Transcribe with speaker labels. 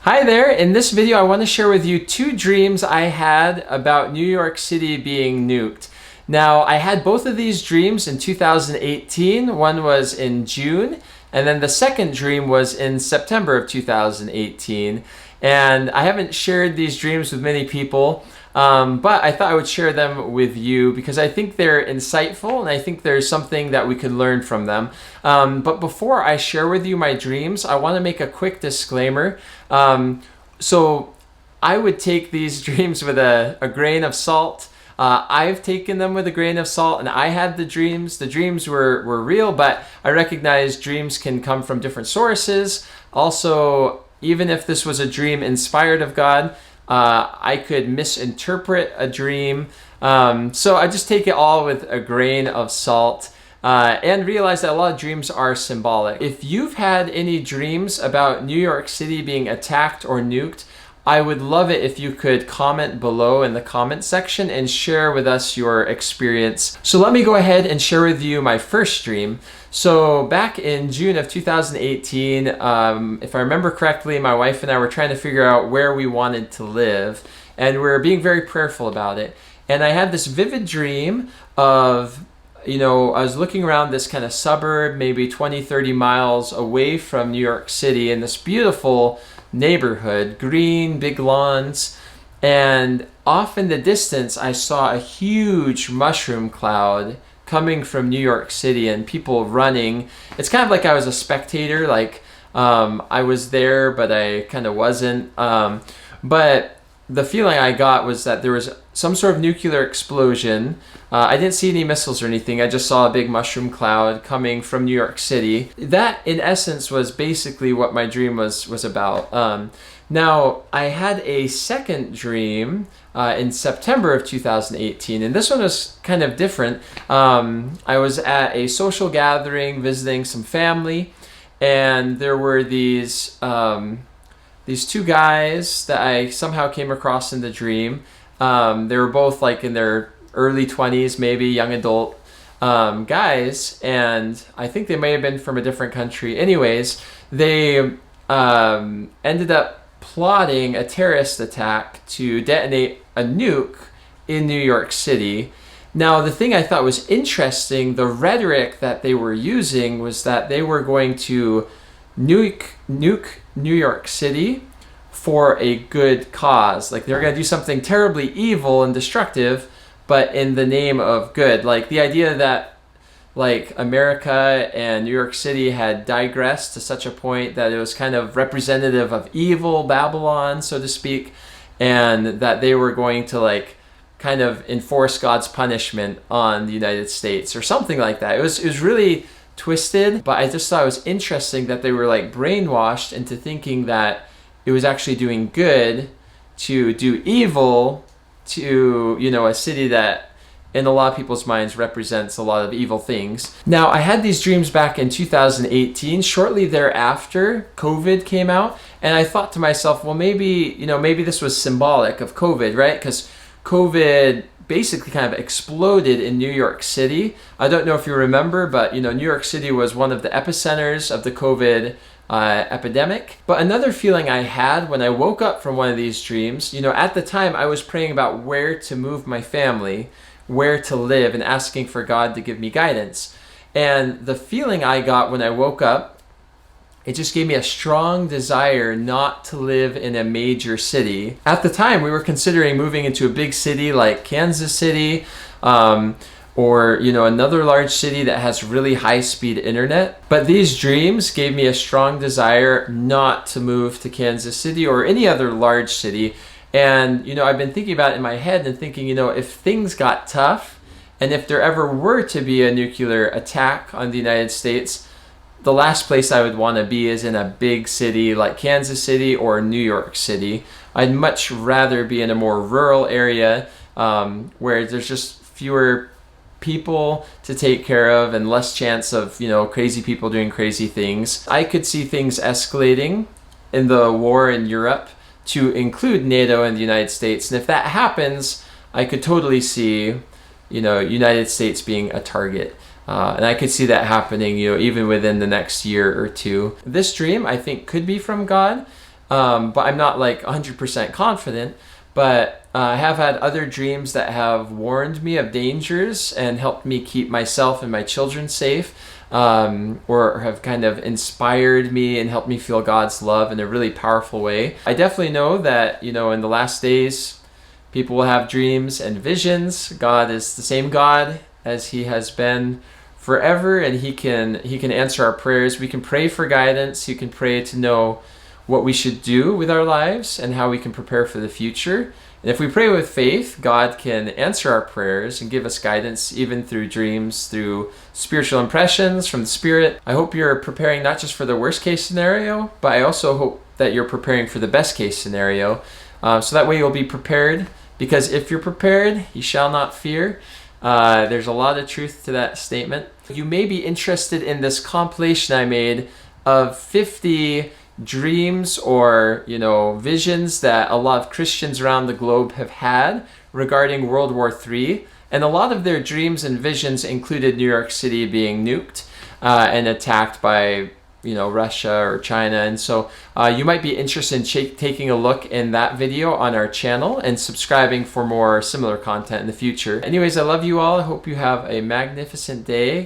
Speaker 1: Hi there, in this video I want to share with you two dreams I had about New York City being nuked. Now, I had both of these dreams in 2018. One was in June, and then the second dream was in September of 2018. And I haven't shared these dreams with many people, but I thought I would share them with you because I think they're insightful and I think there's something that we could learn from them. But before I share with you my dreams, I want to make a quick disclaimer. So I would take these dreams with a grain of salt. I've taken them with a grain of salt, and I had the dreams. The dreams were real, but I recognize dreams can come from different sources. Also, even if this was a dream inspired of God, I could misinterpret a dream. So I just take it all with a grain of salt. And realize that a lot of dreams are symbolic. If you've had any dreams about New York City being attacked or nuked, I would love it if you could comment below in the comment section and share with us your experience. So let me go ahead and share with you my first dream. So back in June of 2018, if I remember correctly, my wife and I were trying to figure out where we wanted to live, and we were being very prayerful about it. And I had this vivid dream of, I was looking around this kind of suburb, maybe 20, 30 miles away from New York City, in this beautiful neighborhood, green, big lawns. And off in the distance, I saw a huge mushroom cloud coming from New York City and people running. It's kind of like I was a spectator, like I was there, but I kind of wasn't. But the feeling I got was that there was some sort of nuclear explosion. I didn't see any missiles or anything. I just saw a big mushroom cloud coming from New York City. That, in essence, was basically what my dream was about. Now, I had a second dream in September of 2018, and this one was kind of different. I was at a social gathering visiting some family, and there were these two guys that I somehow came across in the dream. They were both like in their early 20s, maybe young adult guys, and I think they may have been from a different country. Anyways, they ended up plotting a terrorist attack to detonate a nuke in New York City. Now, the thing I thought was interesting, the rhetoric that they were using was that they were going to nuke New York City for a good cause. Like, they're going to do something terribly evil and destructive, but in the name of good. Like, the idea that like America and New York City had digressed to such a point that it was kind of representative of evil Babylon, so to speak, and that they were going to like kind of enforce God's punishment on the United States or something like that. It was really twisted, but I just thought it was interesting that they were like brainwashed into thinking that it was actually doing good to do evil to, a city that in a lot of people's minds represents a lot of evil things. Now, I had these dreams back in 2018. Shortly thereafter, COVID came out, and I thought to myself, well, maybe this was symbolic of COVID, right? Because COVID basically kind of exploded in New York City. I don't know if you remember, but New York City was one of the epicenters of the COVID epidemic. But another feeling I had when I woke up from one of these dreams, at the time I was praying about where to move my family, where to live, and asking for God to give me guidance. And the feeling I got when I woke up, it just gave me a strong desire not to live in a major city. At the time, we were considering moving into a big city like Kansas City, or another large city that has really high-speed internet. But these dreams gave me a strong desire not to move to Kansas City or any other large city. And I've been thinking about it in my head and thinking, if things got tough, and if there ever were to be a nuclear attack on the United States, the last place I would want to be is in a big city like Kansas City or New York City. I'd much rather be in a more rural area where there's just fewer people to take care of and less chance of, crazy people doing crazy things. I could see things escalating in the war in Europe to include NATO and the United States. And if that happens, I could totally see, United States being a target. And I could see that happening, even within the next year or two. This dream, I think, could be from God. but I'm not like 100% confident. But I have had other dreams that have warned me of dangers and helped me keep myself and my children safe, or have kind of inspired me and helped me feel God's love in a really powerful way. I definitely know that, you know, in the last days, people will have dreams and visions. God is the same God as He has been forever, and He can answer our prayers. We can pray for guidance. You can pray to know what we should do with our lives and how we can prepare for the future. And if we pray with faith, God can answer our prayers and give us guidance even through dreams, through spiritual impressions from the Spirit. I hope you're preparing not just for the worst case scenario, but I also hope that you're preparing for the best case scenario. So that way you'll be prepared, because if you're prepared, you shall not fear. There's a lot of truth to that statement. You may be interested in this compilation I made of 50 dreams or, you know, visions that a lot of Christians around the globe have had regarding World War III. And a lot of their dreams and visions included New York City being nuked and attacked by, you know, Russia or China. And so you might be interested in taking a look in that video on our channel and subscribing for more similar content in the future. Anyways, I love you all. I hope you have a magnificent day.